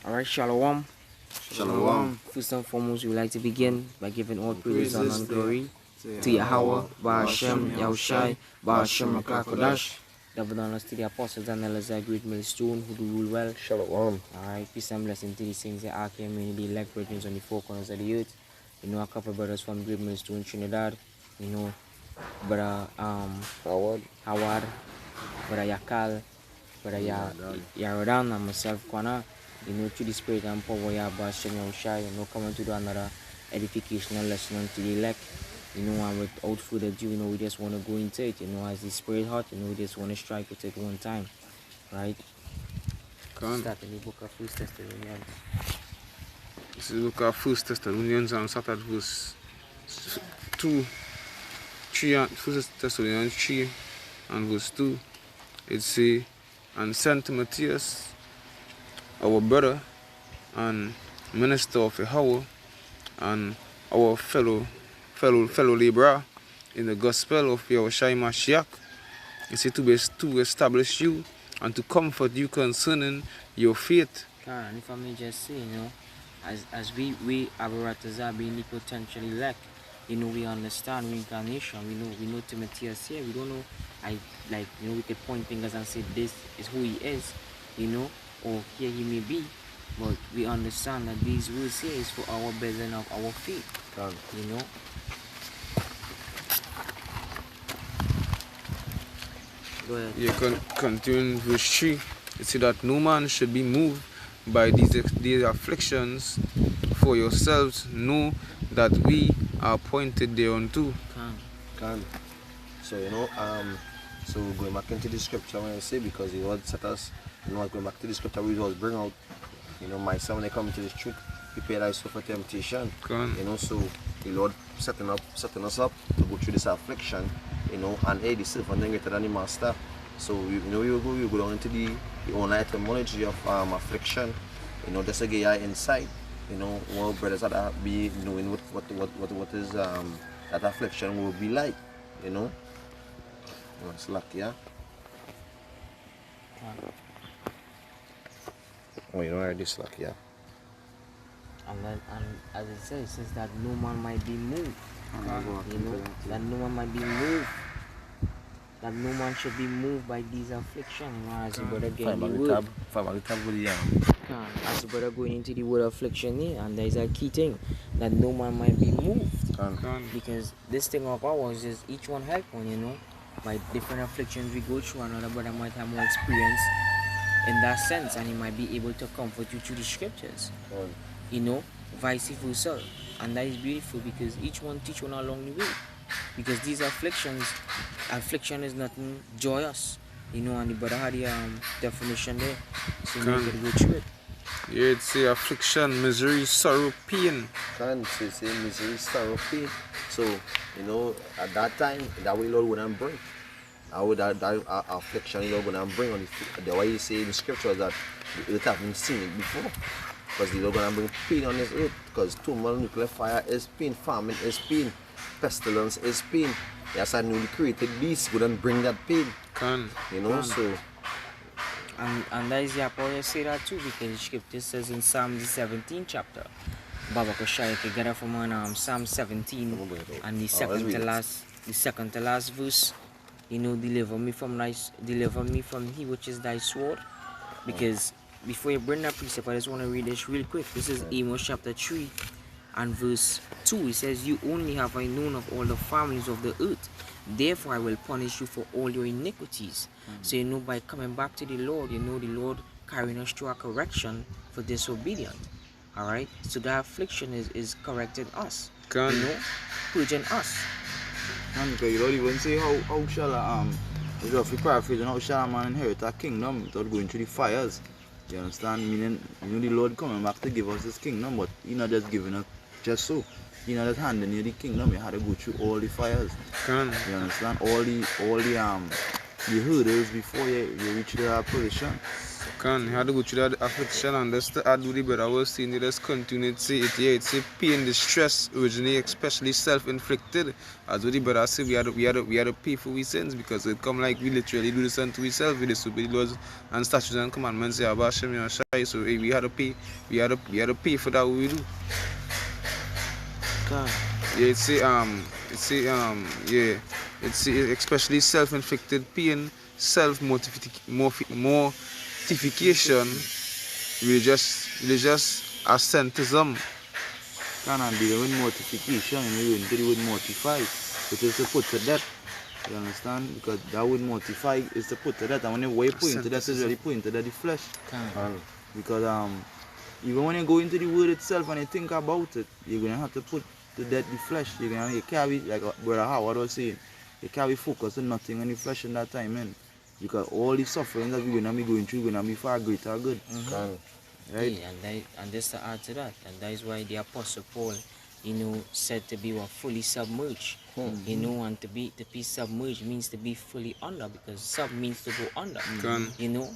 Alright, Shalom. Shalom. First and foremost, we would like to begin by giving all praises and glory to Yahweh, Ba'ashem, Yahushai, Ba'ashem, Kodash. Double honors to the apostles and elders that great millstone who do rule well. Shalom. Alright, peace and blessing to the saints that are community, elect brethren on the four corners of the earth. You know, a couple of brothers from great millstone, Trinidad. You know, brother Howard. brother Yakal, brother Yarodan, and myself, Kwana. You know, through the spirit and power, Ba'ashem, Yahushai, you know, coming to do another edificational lesson unto the elect. You know, and without further ado, you know, we just want to go into it. You know, as the spirit hot, you know, we just want to strike with it one time. Right? Start in the book of 1 Thessalonians. This is the book of 1 Thessalonians and start at verse 2, 3, 1 Thessalonians 3 and verse 2. It says, "And sent Timotheus, our brother and minister of Yahweh, and our fellow laborer in the gospel of Yahushai Mashiach, it says to establish you and to comfort you concerning your faith." And if I may just say, you know, as we apparatus are being potentially elect, you know, we understand reincarnation. We know Timotheus here. We don't know, you know, we could point fingers and say this is who he is, you know, or here he may be, but we understand that these words here is for our building of our faith. You know. Go ahead. Yeah, continuing verse 3, it says that no man should be moved by these afflictions, for yourselves know that we are appointed thereunto. So, you know, so going back into the scripture, when I say, because the Lord set us, you know, going back to the scripture, we always bring out, you know, myself when I come into this truth, prepare thyself for temptation. You know, so the Lord setting us up to go through this affliction, you know, and hey, the servant then greater than the master. So, you know, you go down into the own etymology of affliction, you know, just to get your insight, you know, what brothers that be knowing what is that affliction will be like, you know. It's lucky, yeah. Oh, you know, I this lucky, yeah. And as it says that no man might be moved. You know, that no man might be moved. That no man should be moved by these afflictions. You know, as the brother getting the word. As the brother going into the word affliction here, and there is a key thing that no man might be moved. Because this thing of ours is each one help one, you know. By different afflictions we go through, another brother might have more experience in that sense, and he might be able to comfort you through the scriptures. You know, vice versa. And that is beautiful because each one teach one along the way. Because these affliction is nothing joyous, you know, and the brother had the definition there, so you could go through it. Yeah, it's a affliction, misery, sorrow, pain. It's misery, sorrow, pain. So, you know, at that time, that way Lord wouldn't bring. That affliction Lord wouldn't bring on the way you say in the scripture that the earth haven't seen it before. Because the Lord gonna bring pain on this earth. Because thermonuclear fire is pain, famine is pain, pestilence is pain. Yes, a newly created beast wouldn't bring that pain. You know, so. And that is the apostle say that too, because the scripture says in Psalm 17 chapter, Baba Koshai together from Psalm 17 and the second to last verse, you know, deliver me from he which is thy sword. Because before you bring that precept, I just want to read this real quick. This is Amos chapter 3 and verse 2. It says, "You only have I known of all the families of the earth. Therefore I will punish you for all your iniquities." So, you know, by coming back to the Lord, you know, the Lord carrying us through a correction for disobedience. Alright? So the affliction is correcting us. You know, purging us. And because you don't even say how shall if you paraphrase, how shall a man inherit a kingdom without going through the fires? You understand? Meaning, you know, the Lord coming back to give us this kingdom, but He's not just giving us just so. He's not just handing you the kingdom. You had to go through all the fires. You understand? All the hurdles before you reach the position. Can had to go through that affliction, and just to add with the brother was saying, they just continue to say it here. It's a pain, distress, originally especially self-inflicted. As what the brother said, we had to pay for we sins, because it come like we literally do this unto ourselves. We disobey the laws and statutes and commandments. Yeah, about Shem and Shai. So hey, we had to pay. We had to pay for that what we do. God. Yeah, it's especially self-inflicted pain, mortification, religious asceticism. Can't deal with mortification, you know, deal with mortify, which is to put to death. You understand? Because that would mortify is to put to death, and when you put into death is really put into the flesh. Because even when you go into the word itself and you think about it, you're gonna have to put to death the flesh. You can't be like Brother Howard was saying, you can't be focused on nothing on the flesh in that time, man. Because all the suffering that we're gonna be going through gonna be far greater good. Right? Yeah, and just to add to that, and that is why the Apostle Paul, you know, said to be fully submerged. You know, and to be submerged means to be fully under, because sub means to go under. You know,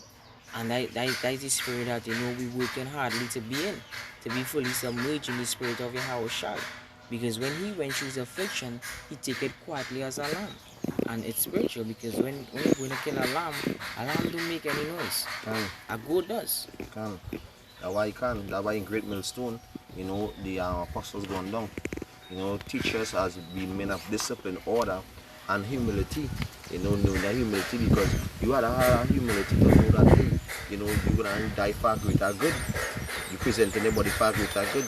and that is the spirit that, you know, we working hardly to be in, to be fully submerged in the spirit of Yahweh Shai. Because when he went through his affliction, he take it quietly as a lamb. And it's spiritual, because when you're going to kill a lamb don't make any noise. A goat does. That's why in Great Millstone, you know, the apostles going down. You know, teachers has been men of discipline, order, and humility. You know that humility, because you had to have humility to know that, hey, you know, you're gonna die far greater good. You present anybody far greater good.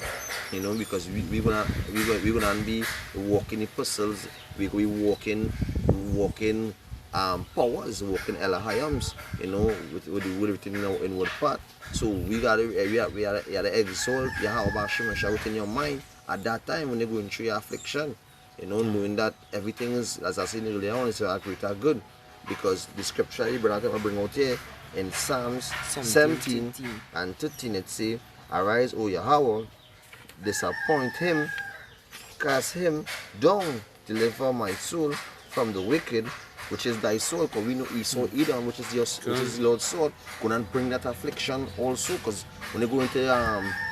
You know, because we're gonna be walking epistles, we walking powers, walking Elohaims, you know, with everything in our inward part. So we gotta exalt Yahweh Shemesha within your mind at that time when you're going through your affliction. You know, knowing that everything is, as I said earlier on, is a greater good. Because the scripture the brother bring out here in Psalms 17 and 13, it say, "Arise, O Yahweh, disappoint him, cast him down, deliver my soul from the wicked," which is thy soul, because we know Esau Edom, which is Lord's sword, gonna bring that affliction also. Because when you go into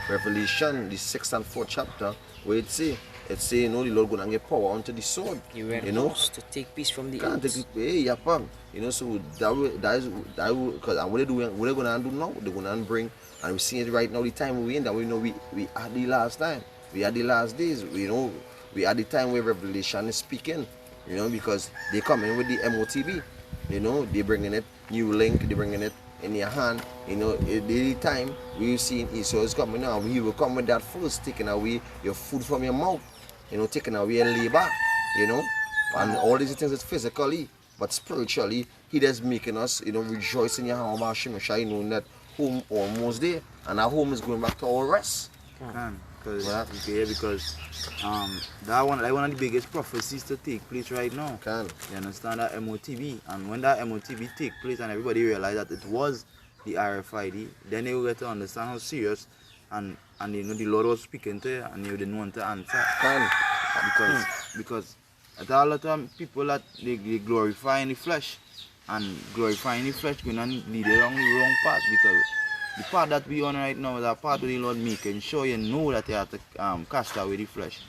Revelation, the 6th and 4th chapter, where it say, you know, the Lord gonna give power unto the sword. You know, to take peace from the earth. You know, so that is because what they're gonna do now, they're gonna bring, and we see it right now, the time we're in, that we know we had the last time, we had the last days, you know, we had the time where Revelation is speaking, you know, because they come in with the MOTB, you know, they bringing it new link, they bringing it in your hand, you know, the time we've seen Esau is coming now, he will come with that first, taking away your food from your mouth, you know, taking away your labor, you know, and all these things is physically, but spiritually, he is making us, you know, rejoice in Yahweh Shemeshai, knowing that home almost there, and our home is going back to our rest. Because that one, like one of the biggest prophecies to take place right now. You understand that MOTB, and when that MOTB take place and everybody realize that it was the RFID, then they will get to understand how serious and you know the Lord was speaking to you, and you didn't want to answer. Because at a lot of people that they glorify in the flesh, and glorifying the flesh gonna lead you along the wrong path, because the path that we on right now is a path where the Lord making sure you know that you have to cast away the flesh.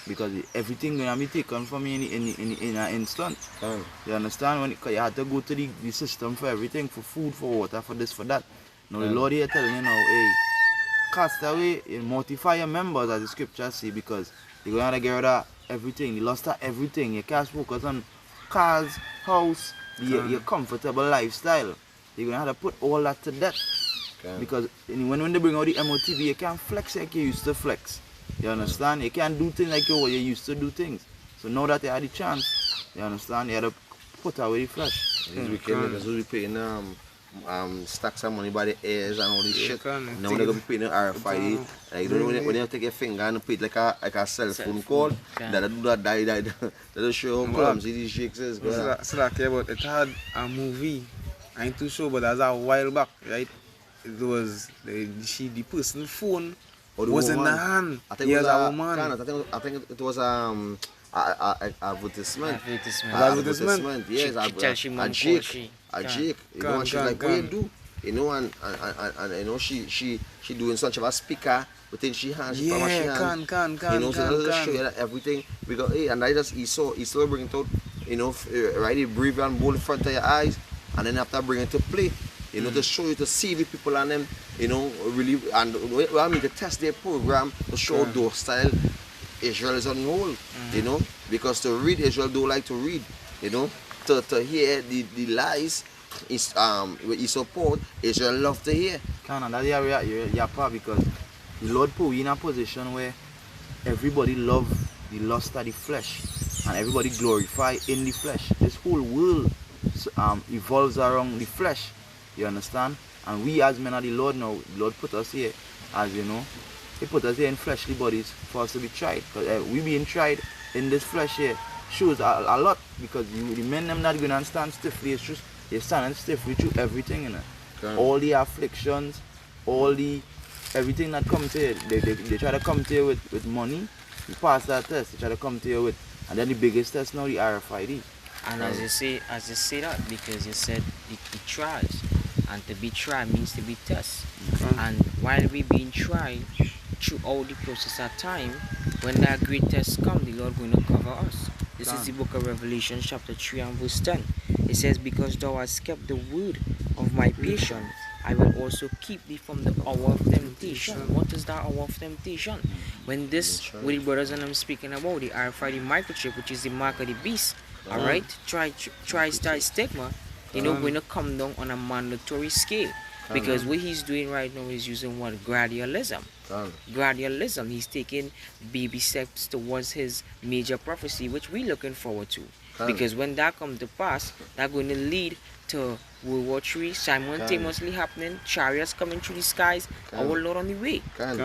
Because everything gonna be taken from you in an instant. You understand? Because you have to go to the system for everything, for food, for water, for this, for that. Now the Lord here telling you now, hey, cast away, mortify your members, as the scriptures say, because you're gonna have to get rid of everything. You lost everything. You can't focus on cars, house, your comfortable lifestyle. You're gonna have to put all that to death. Because when they bring out the MOTB, you can't flex like you used to flex. You understand? You can't do things like you used to do things. So now that you had the chance, you understand, you had to put away the flesh. This weekend, because we'll be paying stacks of money by the ears and all this shit. Now they're gonna be paying the RFID. Like, when you take your finger and put it like a cell phone call, that'll do that die. That'll show how clumsy these shakes is. So like, but it had a movie. I ain't too sure, but that's a while back, right? It was the person's phone was in the hand. I think it was a woman. I think it was advertisement. Advertisement. Yes, a Jake. You know what she's like, what you do? you know, and you know, she doing such of a speaker, but then she has, Can, you know, so let's show you that everything, because, hey, and I just, he saw bring it out, you know, right, breathe and bold in front of your eyes, and then after bring it to play, you know, to show you, to see the people and them, you know, really, and I mean, to test their program, to show those style Israel is on the whole, you know, because to read, Israel don't like to read, you know, to hear the lies is what you support, Israel love to hear. And that's your part, because the Lord put you in a position where everybody love the lust of the flesh, and everybody glorify in the flesh. This whole world evolves around the flesh, you understand? And we as men of the Lord now, the Lord put us here, as you know, He put us here in fleshly bodies for us to be tried. Because we being tried in this flesh here shows a lot, because the men them not going to stand stiffly. It's just they're standing stiffly through everything, you know. Okay. All the afflictions, everything that comes to you, they try to come to you with money. You pass that test, they try to come to you with, and then the biggest test now, the RFID. And as you say that, because you said the trials, and to be tried means to be tested. And while we being tried throughout the process of time, when that great test come, the Lord going to cover us. This is the book of Revelation chapter 3 and verse 10. It says, because thou hast kept the word of my patience, I will also keep thee from the hour of temptation. What is that hour of temptation? When this, with the brothers and I'm speaking about, the RFID microchip, which is the mark of the beast, alright, tri-star stigma, you know, going to come down on a mandatory scale. Because what he's doing right now is using what? Gradualism. Gradualism. He's taking baby steps towards his major prophecy, which we're looking forward to. Because when that comes to pass, that's going to lead to World War III simultaneously happening, chariots coming through the skies, our Lord on the way. And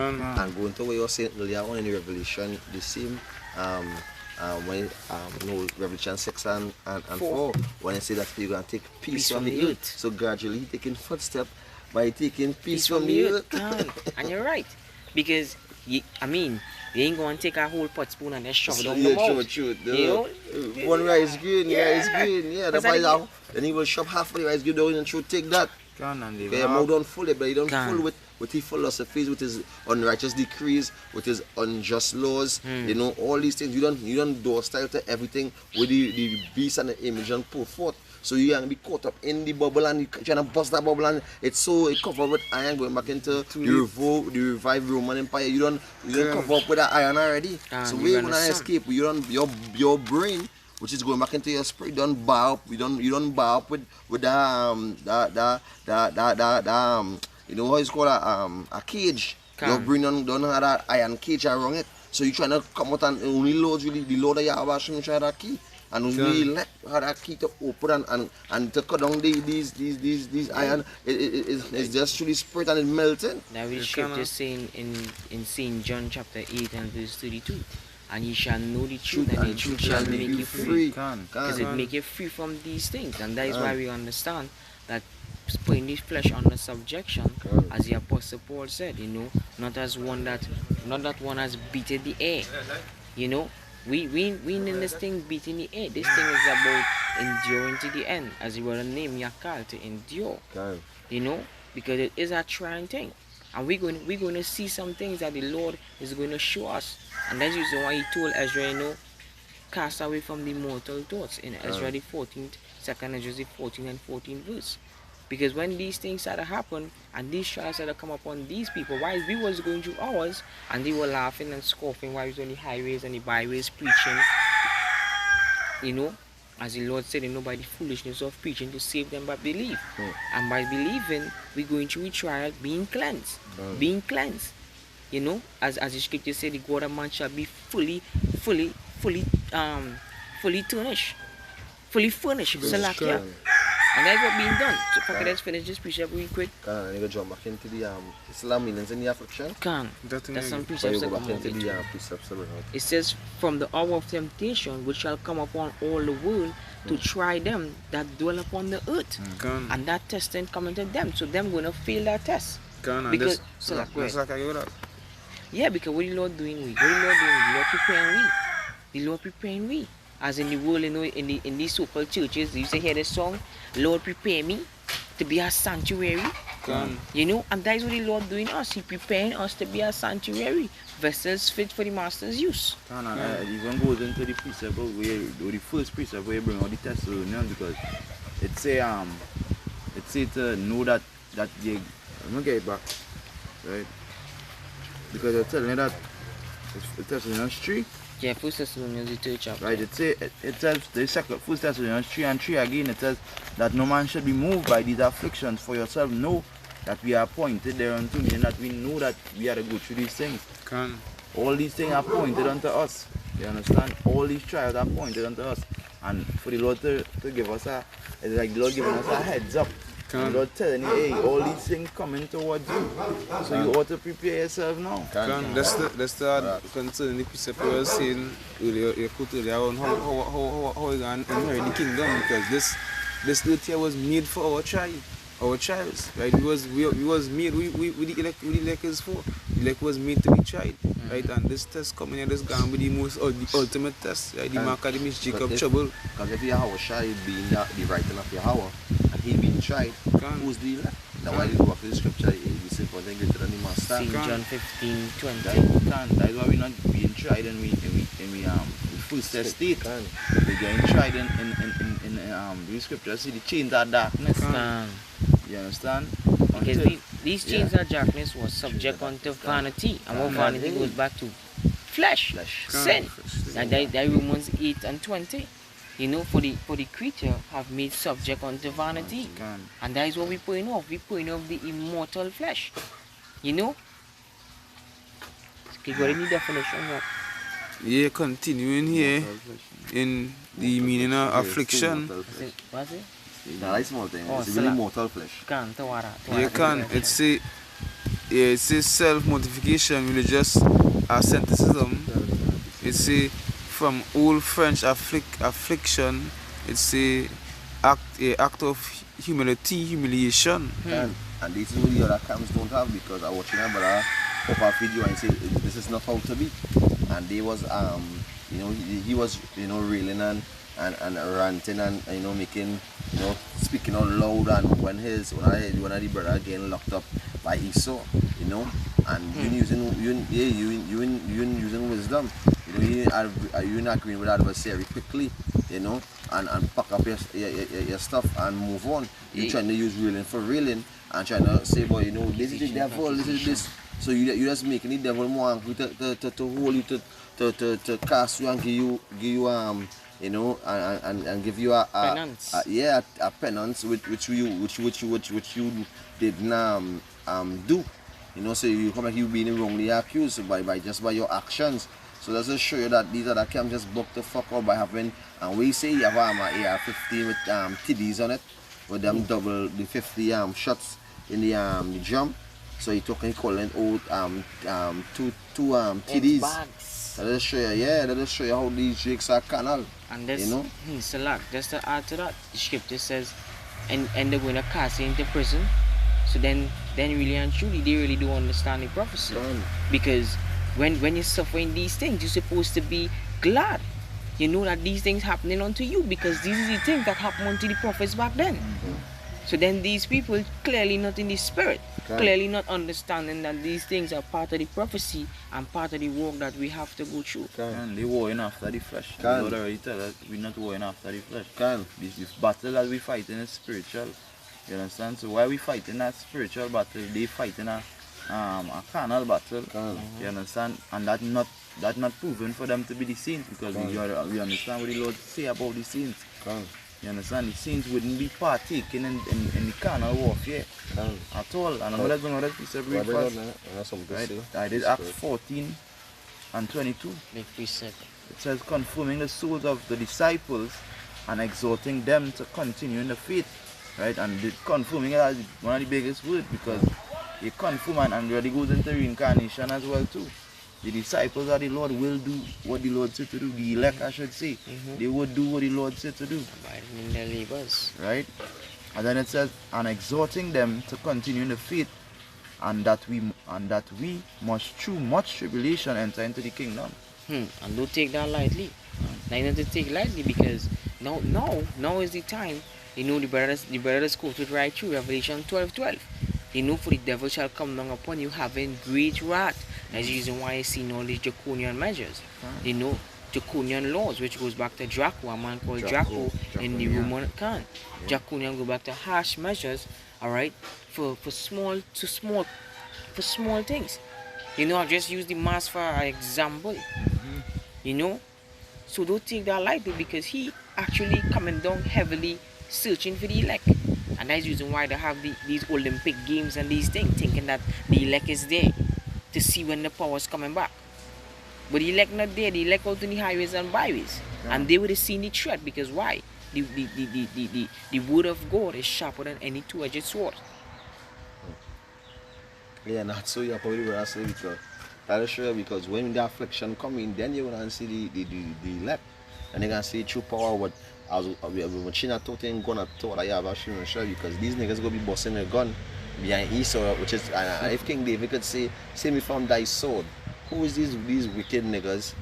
going to what you're saying earlier on in the Revelation, the same when Revelation 6 and 4, when I say that you're going to take peace from the earth. So gradually taking first step by taking peace from the earth. And you're right, because you ain't going to take a whole pot spoon and just shove it down the mouth. True. You know? One rice green, yeah. That's why then he will shove half of the rice green down and should take that. Okay, your mouth don't full it, but you don't full with his philosophies, with his unrighteous decrees, with his unjust laws, you know, all these things. You don't do style to everything with the beast and the image and put forth. So you can be caught up in the bubble and you trying to bust that bubble, and it's covered with iron, going back into the revived Roman Empire. You don't cover up with that iron already. So we're gonna escape. You don't your brain, which is going back into your spirit, don't bar up. You don't bar up with the you know how it's called a cage. Your brain don't have that iron cage around it. So you trying to come out and only loads really the load that you have actually try that key. And we let that key to open and to cut down these iron, it's just truly spirit and it's melting. Now we scripture saying in St. John chapter 8 and verse 32, and ye shall know the truth, and the truth shall make you free. Because it make you free from these things, and that is why we understand that putting this flesh under subjection, as the Apostle Paul said, you know, not that one has beaten the air, you know. We in this thing beating the air. This thing is about enduring to the end, as you were named Yakal, to endure. You know, because it is a trying thing, and we're going to see some things that the Lord is going to show us, and that's the reason why He told Ezra, you know, cast away from the mortal thoughts in Ezra the 14th, 2nd Ezra the 14th and 14th verse. Because when these things started to happen and these trials started to come upon these people, while we was going through ours, and they were laughing and scoffing while we was on the highways and the byways preaching, you know, as the Lord said, you know, by the foolishness of preaching to save them by belief. And by believing, we're going through a trial being cleansed. Being cleansed. You know, as the scripture said, the God of man shall be fully furnished. Fully furnished. And that's what being done. So if I could just finish this precept real quick. Can you jump back into the Islam meanings in the affliction? That's some precepts that come into the precepts. It says, from the hour of temptation which shall come upon all the world to try them that dwell upon the earth. And that testing coming to them. So them going to fail that test. Because yeah, because what the Lord doing we? What the Lord doing? The Lord preparing we. The Lord preparing we. As in the world, you know, in these so-called churches, you used to hear this song, Lord prepare me to be a sanctuary. You know, and that is what the Lord doing us. He preparing us to be a sanctuary, vessels fit for the master's use. And it even goes into the precept or the first precept where you bring out the Thessalonians, because it say to know that you, I'm gonna get it back, right? Because they're telling you that it's Thessalonians 3. Yeah, First Thessalonians the 3rd chapter. Right, it says the second First Thessalonians 3:3 again. It says that no man should be moved by these afflictions, for yourself know that we are appointed thereunto, and that we know that we are to go through these things. All these things are pointed unto us. You understand? All these trials are pointed unto us. And for the Lord to give us it's like the Lord giving us a heads up. The Lord telling you, hey, all these things coming towards you. So you ought to prepare yourself now. That's the concern the precept I was saying earlier, you put earlier on how we can inherit the kingdom, because this earth here was made for our child. Our childs, right? We was made. We the elect is for. The elect was made to be tried, right? And this test coming here, this going to be the ultimate test, right? The mark of the mischief of trouble. Because if Yahweh Shai being the writing of Yahweh, and he being tried, who's the elect? That's why you go back to the scripture, we say for them greater than the master. St. John 15:20. That's why we're not being tried and we first test state. We're getting tried in the scripture. See the chains of darkness. You understand? Because these chains of darkness was subject unto vanity. And what vanity goes back to? Flesh. Sin. And that Romans 8:20. You know, for the creature have made subject unto vanity. And that is what we're putting off. We're putting off the immortal flesh. You know? Okay, got any definition of Yeah, continuing here in the meaning of affliction. what's it? That's a small thing. It's so really mortal flesh. You can. It's a self-mortification, religious asceticism. It's a from old French affliction. It's a act of humiliation. And this is what the other camps don't have, because I watching a brother pop a video and say this is not how to be. And they was he was railing and ranting and making speaking out loud, and when one of the brother getting locked up by Esau, and you using wisdom, you not agreeing with adversary quickly, and pack up your stuff and move on. You trying to use railing for railing and trying to say, boy, this is the devil, this is this. So you just making the devil more angry to hold you, to cast you and give you and give you a penance. A penance which you didn't do. So you come like you being wrongly accused by your actions. So that's just show you that these other camps just buck the fuck up by having, and we say you have an AR-15 with TDs on it, with them double the 50 shots in the drum. So he calling out two TDs. That'll show you how these jakes are carnal. And this, select, just to add to that, the scripture says, and they're going to cast you into prison. So then really and truly, they really do understand the prophecy. Because when you're suffering these things, you're supposed to be glad. You know that these things happening unto you, because these are the things that happened unto the prophets back then. So then these people clearly not in the spirit, clearly not understanding that these things are part of the prophecy and part of the work that we have to go through. And they warring after the flesh. The Lord already tell us we're not warring after the flesh. This battle that we fighting is spiritual. You understand? So while we fighting that spiritual battle, they fighting a carnal battle. You understand? And that not proven for them to be the saints, because we understand what the Lord say about the saints. You understand? The saints wouldn't be partaking in the carnal warfare at all. And I'm going to let you separate first. Right? I did Acts 14:22. It says, confirming the souls of the disciples and exhorting them to continue in the faith. Right? And confirming it as one of the biggest words, because you confirm and really goes into reincarnation as well too. The disciples of the Lord will do what the Lord said to do. The elect, I should say, they would do what the Lord said to do. Abiding in their labors. Right? And then it says, and exhorting them to continue in the faith, and that we must through much tribulation enter into the kingdom. And don't take that lightly. Now you not to take lightly, because now is the time. The brothers quoted right through Revelation 12:12. You know, for the devil shall come down upon you having great wrath. That's the reason why I seen all these draconian measures. You know, draconian laws, which goes back to Draco, a man called Draco in the Roman can. Draconian go back to harsh measures, alright, for small things. You know, I've just used the mass for an example. You know, so don't take that lightly, because he actually coming down heavily searching for the elect. And that's the reason why they have these Olympic games and these things, thinking that the elect is there to see when the power is coming back. But the elect not there, the elect out in the highways and byways. And they would have seen the threat, because why? The word of God is sharper than any two-edged sword. Yeah, not so you're probably what I say, because that is sure, because when the affliction come in, then you're gonna see the elect. And they're gonna see true power what as China toting gonna talk that you have actually sure, because these niggas gonna be busting a gun behind Esau, which is if King David could say me from thy sword. Who is these wicked niggas?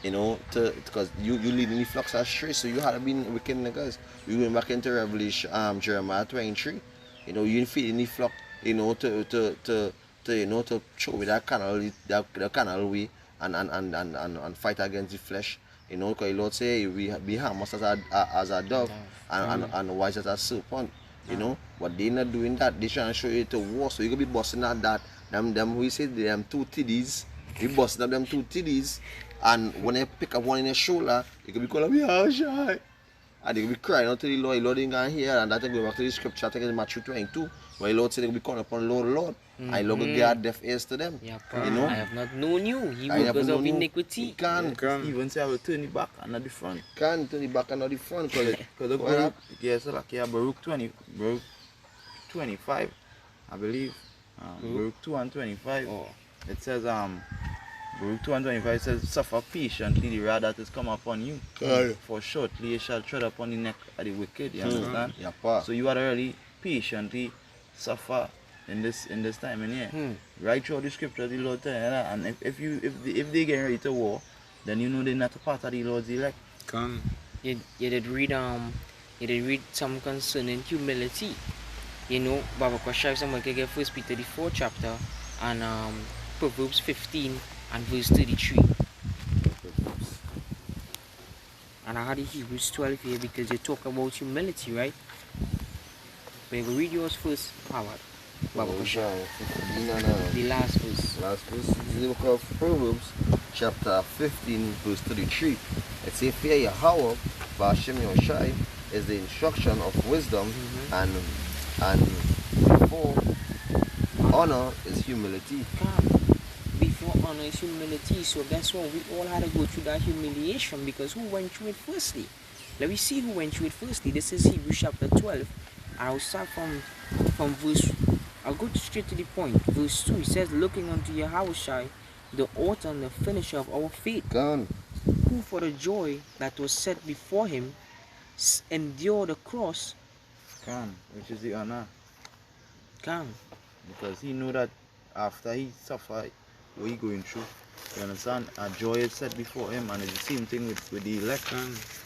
You know, because you leading the flocks astray, so you had to be wicked niggas. You going back into Revelation, Jeremiah 23. You know, you feeding the flock, you know, to show with that canal way and fight against the flesh. You know, because the Lord say we be harmless as a dove and wise as a serpent. You know, but they not doing that. They trying to show you to war, so you gonna be busting at that. Them we say them two titties. You busting up them two titties, and when they pick up one in your shoulder, you can be calling me how shy. And they will be crying out to the Lord. The Lord ain't gonna hear, and that will go back to the scripture. I think it's Matthew 22, where the Lord said they will be calling upon the Lord. And the Lord will give deaf ears to them. Yeah, you know? I have not known you. He workers of iniquity. Can even say I will turn it back and not the front. Can turn it back and not the front. Because the Baruch, yes, like Baruch 25, I believe. Baruch 2 and 25. It says Baruch 2 and 25 says, suffer patiently the wrath that is come upon you. For shortly you shall tread upon the neck of the wicked. You understand? Yeah, so you are really patiently suffer in this time in here. Right through the scripture the Lord tell you that. And if they get ready to war, then you know they're not a part of the Lord's elect. You did read some concerning humility. You know, Baba Kwashai, someone can get 1 Peter the 4th chapter and Proverbs 15 and verse 33. And I had the Hebrews 12 here because you talk about humility, right? But you will read yours first, Howard. Baba Kwashai. The last verse. Last verse. This is the book of Proverbs, chapter 15, verse 33. It says, fear Yahweh, Ba'ashem Yoshai, is the instruction of wisdom, and before honor is humility. Before honor is humility. So that's why we all had to go through that humiliation, because who went through it firstly? Let me see who went through it firstly. This is Hebrews chapter 12. I'll start from verse. I'll go straight to the point. Verse 2. It says, looking unto Yahushua, the author and the finisher of our faith, who for the joy that was set before him endured the cross. Which is the honor. Because he knew that after he suffered what he going through, you understand, a joy is set before him, and it's the same thing with the elect.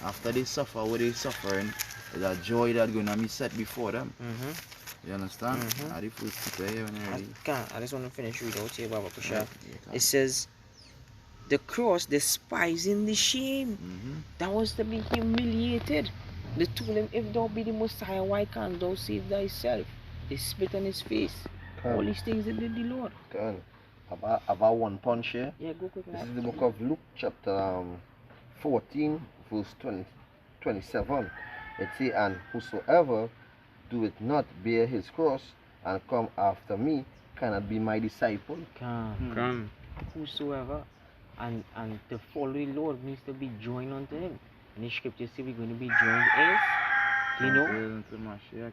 After they suffer what they're suffering, there's a joy that's going to be set before them. You understand? I just want to finish reading out here, Baba Kusha. It says, the cross despising the shame. That was to be humiliated. They told him, if thou be the Messiah, why can't thou save thyself? They spit on his face. All these things they did the Lord. About one punch here. Yeah, go quick. This is the book of Luke, chapter 14, verse 27. It says, and whosoever doeth not bear his cross and come after me cannot be my disciple. Whosoever, and to follow the Lord means to be joined unto him. And the scripture say we're going to be joined as, you know,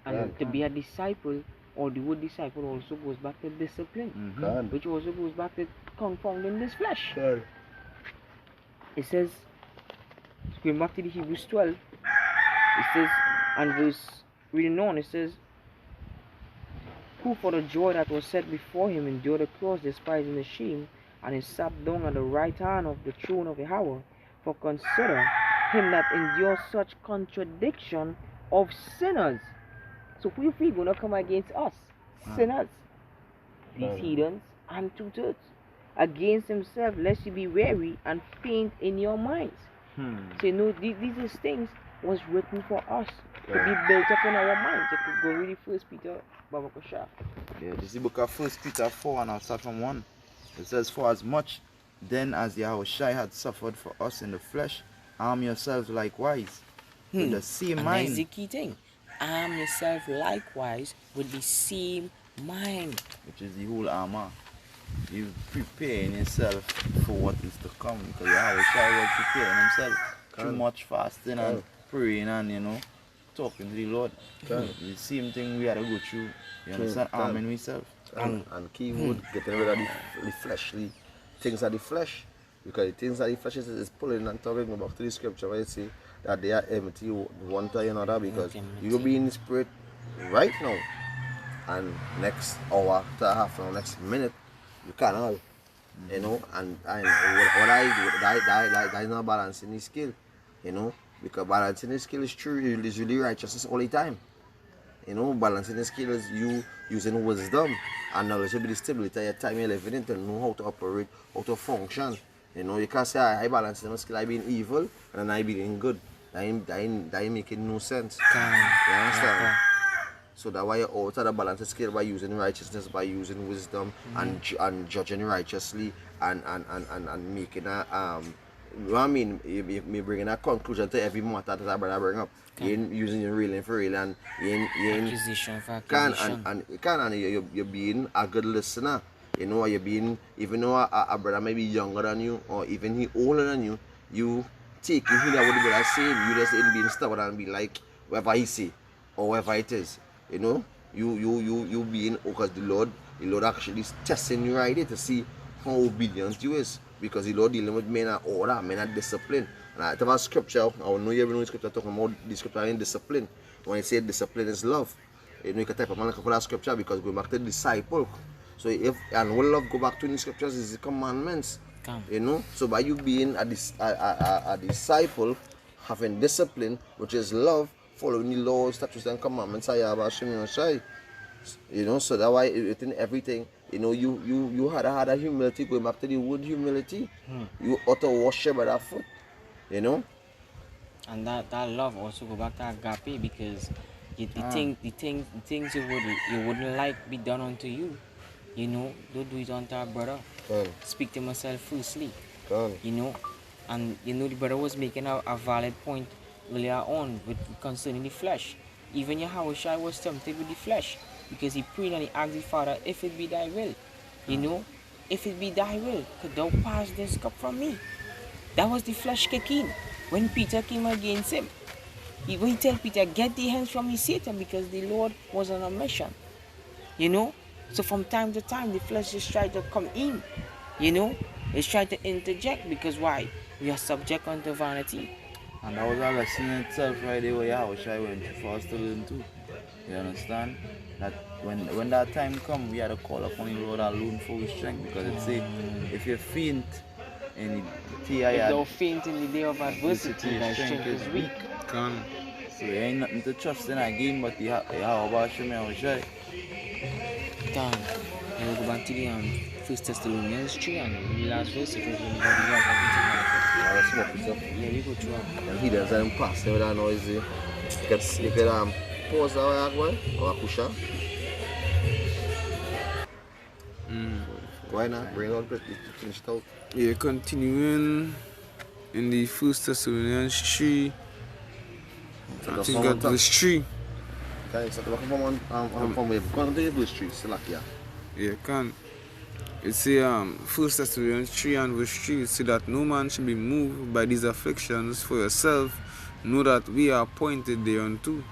and to be a disciple, or the word disciple also goes back to discipline, which also goes back to confounding this flesh. It says, going back to the Hebrews 12, it says, and verse reading on, it says, who for the joy that was set before him endured the cross, despising the shame, and is sat down at the right hand of the throne of Yahweh. For consider him that endures such contradiction of sinners. So who you feel gonna come against us? Sinners. these heathens, and 2/3 against himself, lest you be weary and faint in your minds. So you know, these things was written for us to be built up in our minds. You could go read First Peter, Baba Kosha. Yeah, this is the book of 1 Peter 4, and I'll start from 1. It says, "For as much then as Yahushua had suffered for us in the flesh, arm yourselves likewise with the same And mind." that's the key thing. Arm yourself likewise with the same mind. Which is the whole armor. You preparing yourself for what is to come, because Yahushua was preparing himself through much fasting and praying and, you know, talking to the Lord. The same thing we had to go through. You understand? Arming ourselves. And keyword, getting rid of the fleshly things of the flesh. Because the things of the flesh is pulling and talking about to the scripture where it say that they are empty one to another, because you will be in the spirit right now, and next hour to half an hour, next minute, you can't all. You know, and what I do, that is not balancing the skill, you know, because balancing the skill is true, is really righteousness all the time. You know, balancing the skill is you using wisdom and knowledge will be the stability of your time you're living in to know how to operate, how to function. You know, you can't say I balance the skill, I being evil and I being good. That ain't making no sense. You understand? So that's why you're out of the balance skill by using righteousness, by using wisdom and judging righteously and making a you know what I mean? You bringing a conclusion to every matter that I bring up. You ain't using your real for real, and you ain't accusation for accusation. And you're being a good listener. You know, you're being, even though a brother may be younger than you or even he older than you, you take you hear what the brother saying. You just ain't being stubborn and be like whatever he say or whatever it is. You know, you being, because the Lord actually is testing you right there to see how obedient you is. Because the Lord dealing with men of order, men of discipline. And I have a scripture, I know you ever know the scripture talking about the scripture in discipline. When you say discipline is love, you know you can type a couple of scripture, because going back to the disciple. So if and what love go back to the scriptures is the commandments. You know, so by you being a disciple, having discipline, which is love, following the laws, statutes, and commandments, you know, so that why within everything, you know, you had a humility, going back to the word humility. You ought to worship by that foot, you know. And that love also go back to agape, because the things you wouldn't like be done unto you. You know, don't do it unto our brother. Speak to myself firstly. You know, and you know the brother was making a valid point earlier on with concerning the flesh. Even Yahushua was tempted with the flesh, because he prayed and he asked the Father, if it be thy will, you know, if it be thy will, could thou pass this cup from me? That was the flesh kicking. When Peter came against him, when he told Peter, get thee hands from me, Satan, because the Lord was on a mission. You know, so from time to time, the flesh just tried to come in. You know, it's tried to interject, because why? We are subject unto vanity. And that was a lesson in itself right there where Yahushua went for us to learn too. You understand? That when that time come, we had to call upon the Lord alone for his strength, because it say, if you faint in the if thou faint in the day of adversity, thy strength is weak. So there ain't nothing to trust in again but the Yahushua. Done. And we'll go back to the 1 Thessalonians 3 and the last verse. If yeah, you go through. And he doesn't pass with that noisy. You can pause that way or push up. Why not? Bring out the finish it out. Yeah, continuing in the 1 Thessalonians 3. I think at verse 3. Okay, so from verse 3, Salakia. Yeah, can. It say 1 Thessalonians 3 and verse 3, it say that no man should be moved by these afflictions, for yourself know that we are appointed thereunto.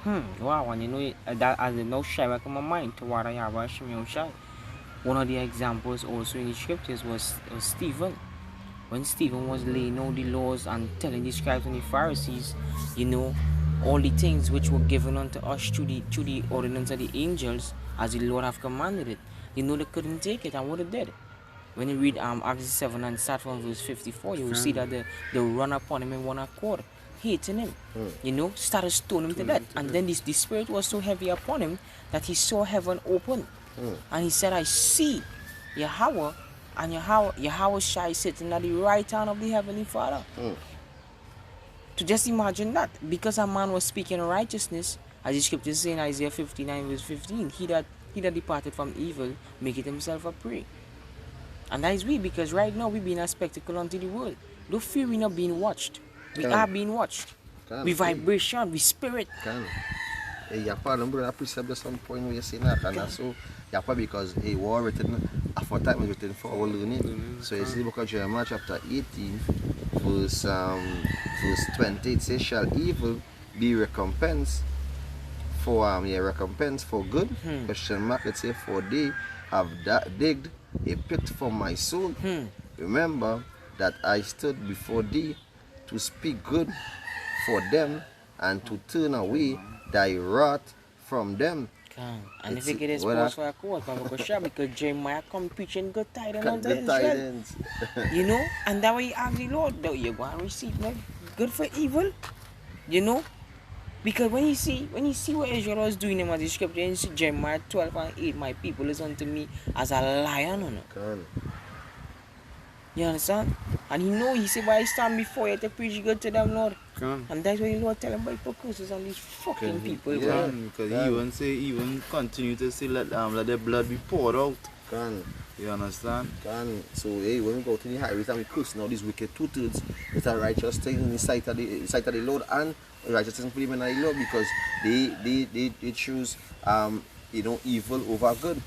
Wow, and you know that as the no shy back in my mind to what I have shy. One of the examples also in the scriptures was Stephen. When Stephen was laying out the laws and telling the scribes and the Pharisees, you know, all the things which were given unto us through the ordinance of the angels, as the Lord have commanded it. You know, they couldn't take it, and what it did. When you read Acts 7 and start from verse 54, you will see that they run upon him in one accord, hating him. You know, started stoning him to death. And then the spirit was so heavy upon him that he saw heaven open. And he said, I see Yahweh, and Yahweh Shai sitting at the right hand of the Heavenly Father. To just imagine that, because a man was speaking righteousness, as the scripture says in Isaiah 59 verse 15, he that departed from evil maketh himself a prey. And that is we, because right now we being a spectacle unto the world. Don't fear we not being watched. We are being watched. We vibration, we spirit. Yapa, remember that precept at some point where you say that, and also Yapa, because a war written, aforetime was written for our learning. So you see the book of Jeremiah chapter 18, verse 20, it says, shall evil be recompensed for recompense for good? Question mark, it says, for they have digged a pit for my soul. Remember that I stood before thee to speak good for them and to turn away thy wrath from them. And if you get this post for a quote, because Jeremiah come preaching good tidings unto Israel. You know, and that way you ask the Lord, that you're going to receive no good for evil. You know, because when you see what Israel was doing in the scripture in Jeremiah 12 and 8, my people is unto me as a lion. You understand? And he said, why I stand before you to preach good to them, Lord. And that's why the Lord tell him by curses on these fucking people. Because he even continue to say let their blood be poured out. You understand? So hey, when we go to the highways and we curse now these wicked two-thirds, it's a righteous thing in the sight of the Lord, and righteousness for them in the Lord, because they choose evil over good.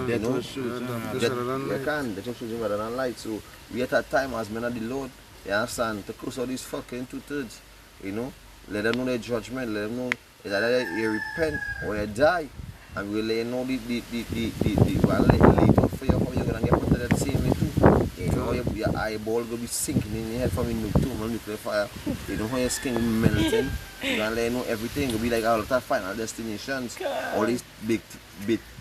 That was true. They choose rather than light. So we at a time as men of the Lord, you understand, to curse all these fucking two-thirds. Let them know their judgment, let them know that you repent or you die, and we'll let you know the later for you how you're gonna get put to that same way too. Your eyeball gonna be sinking in your head from the nuclear fire. How your skin will be melting. You're gonna let you know everything. It'll be like all the final destinations. All these big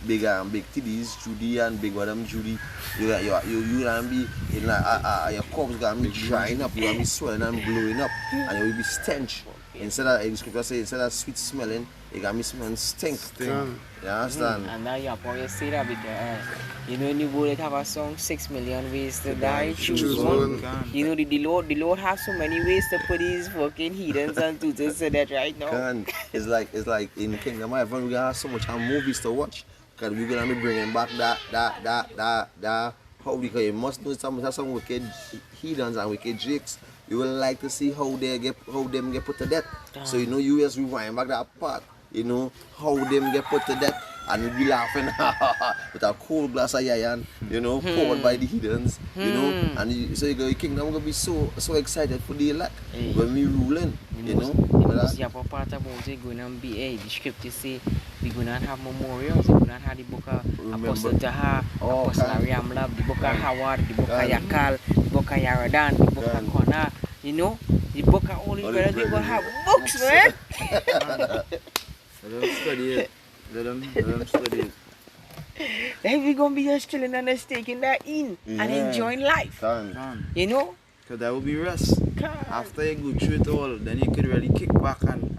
titties, Judy and big Madam Judy. You gonna be in like your corpse gonna be drying up. You gonna be swelling and blowing up, and it will be stench. Instead of, in scripture say, instead of sweet smelling, it got me smelling stink. You understand? And now you probably say that because in the world have a song 6 million ways to die, choose one. The Lord has so many ways to put these fucking heathens and tutors so that right now. It's like in Kingdom Heaven we have so much movies to watch, because we're gonna be bringing back that how, because you must know some wicked heathens and wicked jakes. You will like to see how them get put to death. So you just rewind back that part, how them get put to death, and we'll be laughing with a cold glass of yayan, poured by the heathens, and so your kingdom gonna be so excited for the elect when we ruling, The most part about it going to be the scripture say we're gonna have memorials. We're gonna have the book of Apostle Taha, Apostle Ariamlab, the book of Howard, the book of Yakal, the book of Yaradan, the book of Kona. The book of all these brothers, they're gonna have books, man. Let them study it. Let them study it. Then we're gonna be just chilling and just taking that in and enjoying life. Because that will be rest. After you go through it all, then you could really kick back and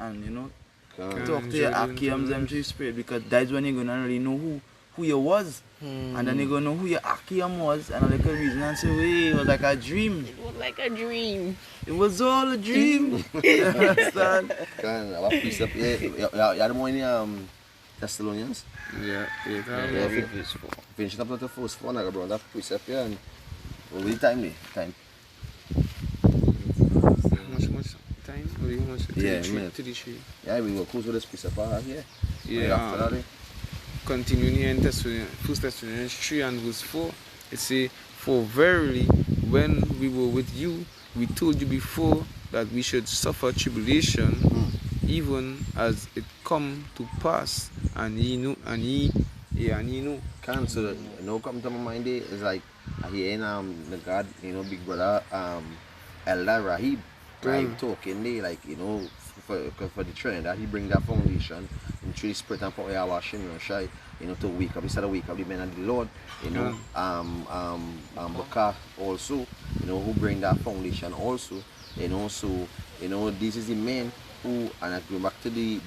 talk to your Akiams and to your spirit, because that's when you're gonna really know who you was. And then you're gonna know who your Akiam was, and like a reason and say, hey, it was like a dream. It was like a dream. It was all a dream. You understand? Our precept, you had the morning Thessalonians? Yeah. Finish up the first one, I brought that precept here, and what will the time? Much time? Or you much? 33. Yeah, we will close with this precept here. Yeah. After that, continuing here in 1 Thessalonians 3 and verse 4, it says, for verily, when we were with you, we told you before that we should suffer tribulation, even as it come to pass, and ye know. So no come to my mind is like I hear the God, big brother Elder Rahib talking there, like for the trend that he bring that foundation and through the spirit and power washing shy, to wake up, instead of wake up the men of the Lord, Baka also, who bring that foundation also, so this is the men who, and I go back to the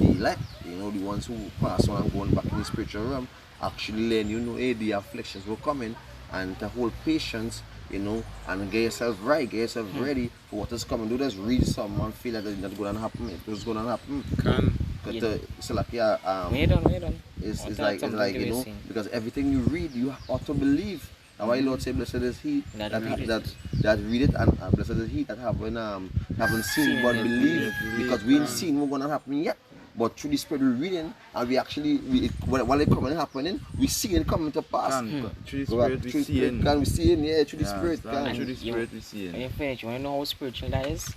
elect, you know, the ones who pass on and going back in the spiritual realm, actually learn, you know, hey, the afflictions will come in, and to hold patience, you know, and get yourself right, get yourself ready for what is coming. Do just read some and feel that it's not going to happen. It's going to happen. So like Wait on. it's like you know, because everything you read, you ought to believe. And why Lord say, blessed is he that read it, and blessed is he that haven't seen but believe, because we ain't seen what's gonna happen yet. But through the Spirit we're reading, and we actually, while it coming happening, we see it coming to pass. Through the Spirit we see it. Can we see it? Yeah, through the Spirit. Through the Spirit we see it. When you finish, you want to know how spiritual that is?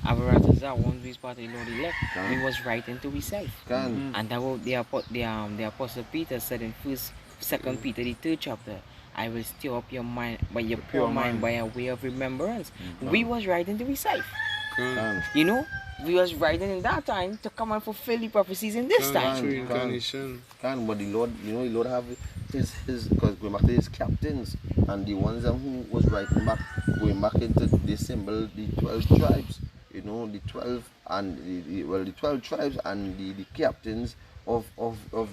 Apparatus that once we part of the Lord elect, we was writing to himself. And that what the Apostle Peter said in 2 Peter the 3rd chapter, I will stir up your mind by your pure mind by a way of remembrance. We was writing to himself. You know, we was writing in that time to come and fulfill the prophecies in this time. But the Lord, you know, the Lord have his because going back to his captains and the ones who was writing back, going back into the symbol, the 12 tribes, you know, the 12 and the 12 tribes and the captains of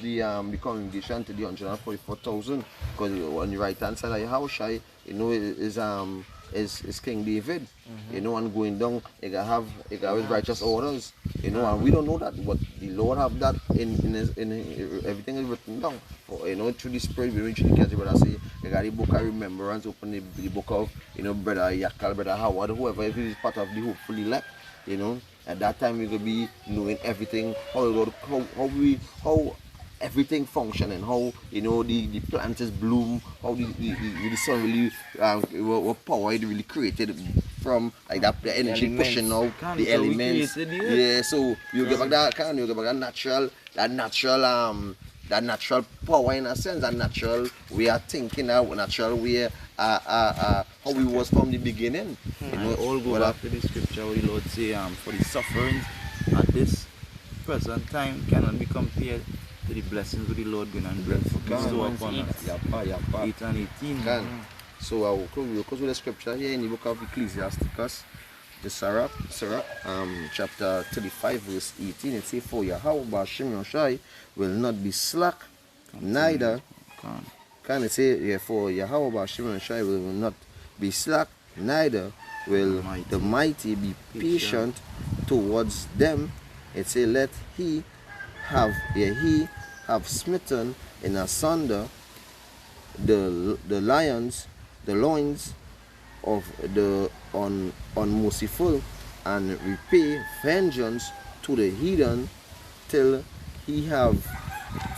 the congregation to the 144,000, because on the right hand side of Yahushua, you know, is King David, you know, and going down, he got his righteous orders, you know, and we don't know that, but the Lord have that in everything is written down. You know, through the Spirit, we reach the catch, brother say, you got the book of remembrance, open the book of, you know, brother Yakal, brother Howard, whoever is part of the hopeful elect, you know. At that time we could be knowing everything, how everything function, and how, you know, the plants bloom, how the sun really what power it really created from, like that, the energy pushing out the elements. Yeah, so you get back that natural power, in a sense, that natural way of thinking, natural way how we was from the beginning. You know, all go back to the scripture where the Lord say, for the sufferings at this present time cannot be compared to the blessings of the Lord going and bestow upon us. 8 and 18. So I will close with the scripture here in the book of Ecclesiasticus, the Sirach, chapter 35, verse 18. It says, for Yahweh Bashim Yoshai will not be slack, neither can it say, yeah, for Yahweh Bashim Yoshai will not be slack, neither will the mighty be patient towards them. It say, let he have smitten in asunder the loins of the unmerciful, and repay vengeance to the heathen, till he have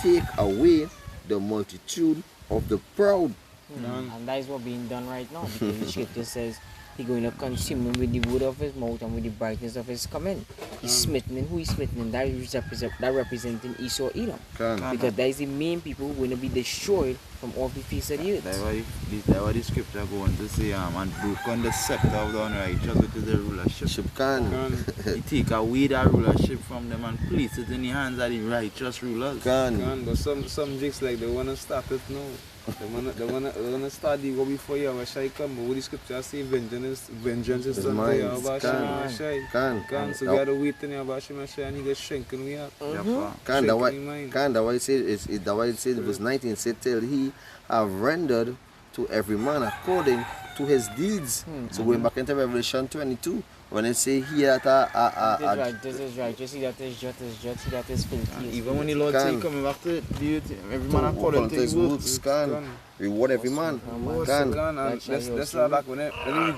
take away the multitude of the proud. And that is what being done right now, because the scripture says he's going to consume him with the word of his mouth and with the brightness of his coming. He's smitten. Who is smitten? That representing Esau, Edom. Because that is the main people who are going to be destroyed from off the face of the earth. That's why the scripture go on to say, and broken the scepter of the unrighteous, which is the rulership. He take away that rulership from them and place it in the hands of the righteous rulers. But some jigs like they want to start it now. They wanna start the war before Yahushua come, but what the scripture say, vengeance is done by Yahushua. So we have to wait in Yahushua and he gets shrinking we up. That why it says, that why it says, verse 19, it said, till he have rendered to every man according to his deeds. So going back into Revelation 22, when it say here that this is right. You see that is just, see that is filthy. Even when the Lord say coming back to every man according to his works, reward every man. That's how back when we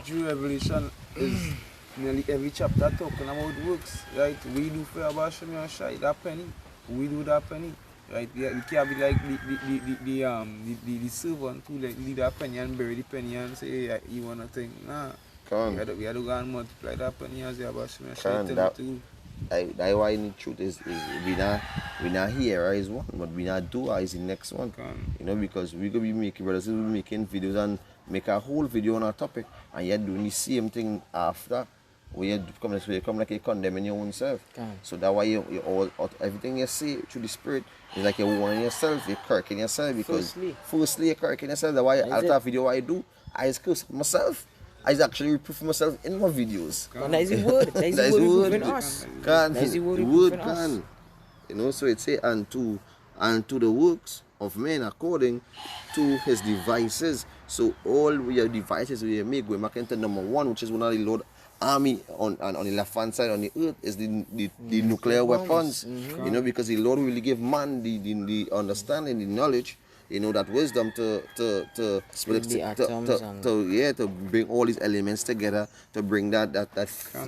drew Revelation is nearly every chapter talking about works, right? We do for Abashim Yashai, that penny. We do that penny. Right, we can't be like the servant who like leave that penny and bury the penny and say, hey, you want to think, nah. We had to go and multiply that penny as the Abashim Yashai tell too. That's why the truth is we not here is one, but we not do is the next one. You know, because we could be making making videos and make a whole video on a topic, and yet doing the same thing after. We come like you condemning your own self. So that's why you everything you say through the Spirit is like you're warning yourself, you're correcting yourself, because firstly you're correcting yourself. That's why after a video what I do, I curse myself. I actually reproof myself in my videos. And that is the word. That is the word reproving us. Can. That is the word The word reproving us. can. You know, so it say, and to the works of men according to his devices. So all your devices we make, we make into number one, which is one of the Lord army on the left hand side on the earth is the nuclear weapons. You know, because the Lord really give man the understanding, the knowledge, you know, that wisdom to bring all these elements together to bring that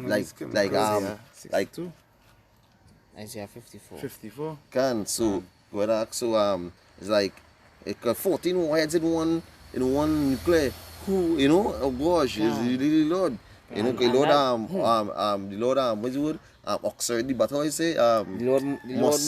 like Isaiah 54. 54. can so it's like it got 14 warheads in one nuclear. Who, you know, oh gosh, is the Lord. You know, the Lord the Lord what's the word? Oxford the battle, I say The Lord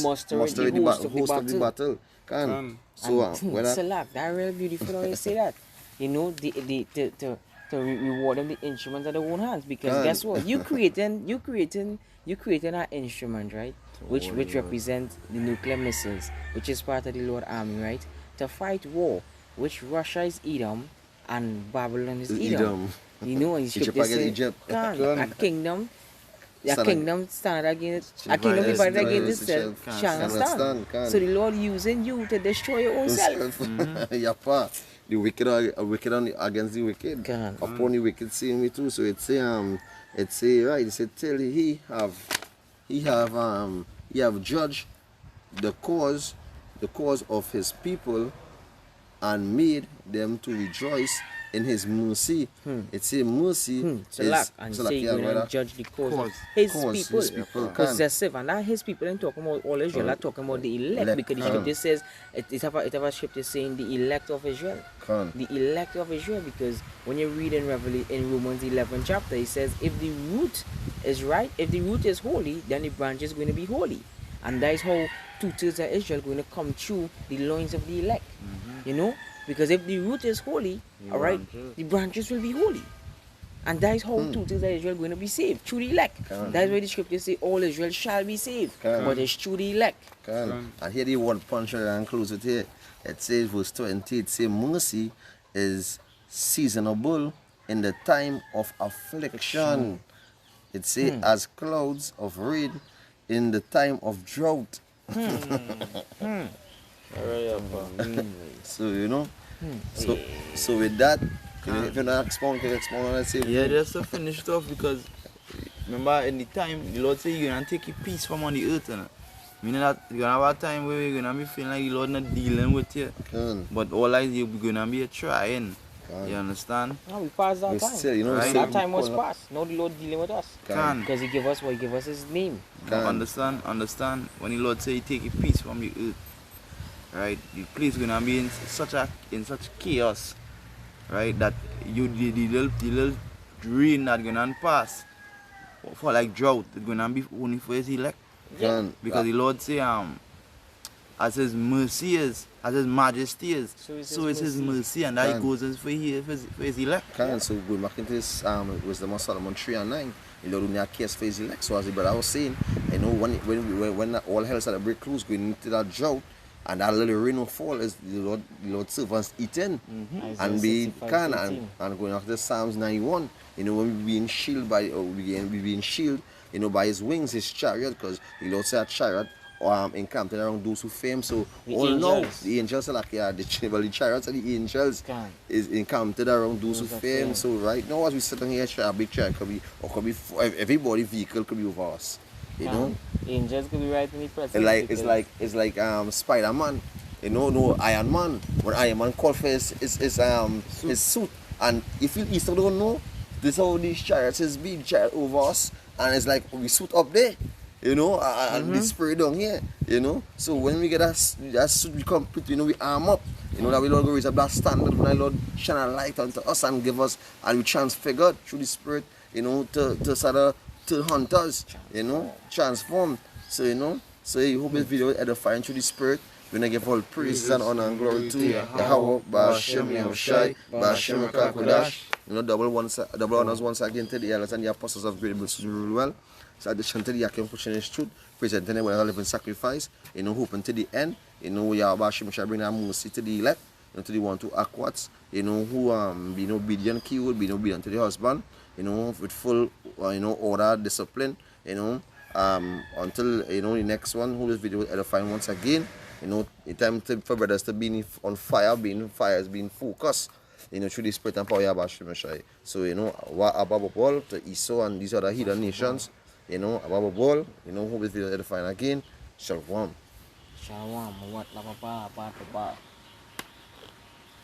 muster the host of the battle. Can. So Select, that real beautiful how you say that. You know, to reward them the instruments of their own hands, because guess what? You creating an instrument, right? Which represents the nuclear missiles, which is part of the Lord army, right? To fight war, which Russia is Edom and Babylon is Edom. You know, in scripture say, a kingdom stand against a kingdom divided against itself shall not stand. So the Lord using you to destroy your own self. Yapa. The wicked against the wicked. Upon the wicked seeing me too. So it say right, it say till he have judged the cause of his people and made them to rejoice in his mercy. It say mercy is and say you're going to judge the cause of his people. Possessive, and that his people ain't talking about all Israel, are talking about the elect, because the scripture says it have a scripture saying the elect of Israel. The elect of Israel, because when you read in Romans 11 chapter, it says if the root is right, if the root is holy, then the branch is going to be holy. And that is how 2/3 of Israel are going to come through the loins of the elect. You know? Because if the root is holy, alright, the branches will be holy. And that is how 2/3 of Israel are going to be saved, through the elect. That is why the scripture say all Israel shall be saved. But it's through the elect. And here the word punch and close it here. It says verse 20, it says mercy is seasonable in the time of affliction. It says as clouds of rain in the time of drought. So you know, so with that, if you not expound, can you expound on that? Say yeah, just to finish it off, because remember in the time the Lord said you're gonna take your peace from on the earth, and meaning that you're gonna have a time where you're gonna be feeling like the Lord not dealing with you, but all eyes you're gonna be trying. You understand? No, we passed that time. Still, you know, that time was past. Now the Lord dealing with us. Because he gave us what? He gave us his name. Understand? When the Lord say take your peace from the earth, right? The place gonna be in such chaos, right? That the little rain that gonna pass for like drought, it's gonna be only for his elect. Because the Lord say as his mercy is, as his majesty is, so is his mercy, and that goes for his elect. So going back into this Wisdom of Solomon 3:9, the Lord will not case for his elect. So as the brother was saying, you know, when all hell started to break loose, going into that drought, and that little rain will fall, is the Lord servants eating and be and going after Psalms 91. You know, when we being shielded by you know, by his wings, his chariot, because the Lord said chariot encamped around those who fear him. So now the angels are like the chariots and the angels is encamped around those who fear him. So right now as we sitting here, a big chariot could be everybody vehicle could be over us. You know? Angels could be right in the presence. It's like Spider-Man. You know, no Iron Man. When Iron Man called for his suit, and if you Easter don't know, this is how these chariots is being chariot over us, and it's like we suit up there. You know, and the spirit down here, you know. So when we get that suit, we complete, you know, we arm up. You know, that we Lord go raise up that standard when the Lord shine a light unto us and give us, and we transfigured through the spirit, you know, to hunt us, you know, transform. So, you know, so I hope this video is edifying through the spirit. When I give all praises and honor and glory to Yahweh, Ba'ashem Yahushai, Ba'ashem Kakodash. You know, double honors once again to the elders and the apostles of great ability to rule well. So addition to the Yakim pushing his truth, presenting it with a living sacrifice, you know, hoping to the end, you know, Yahweh shall bring that mercy to the elect, to the one to Aquats, who being obedient, keyword, being obedient to the husband, with full order, discipline, until the next one who this video will edifying once again. The time for brothers to be on fire, being focused, through the spirit and power of Yahweh. So, what above all to Esau and these other heathen nations, above all, who this video edifying again, Shalom. Shalom, what la papa,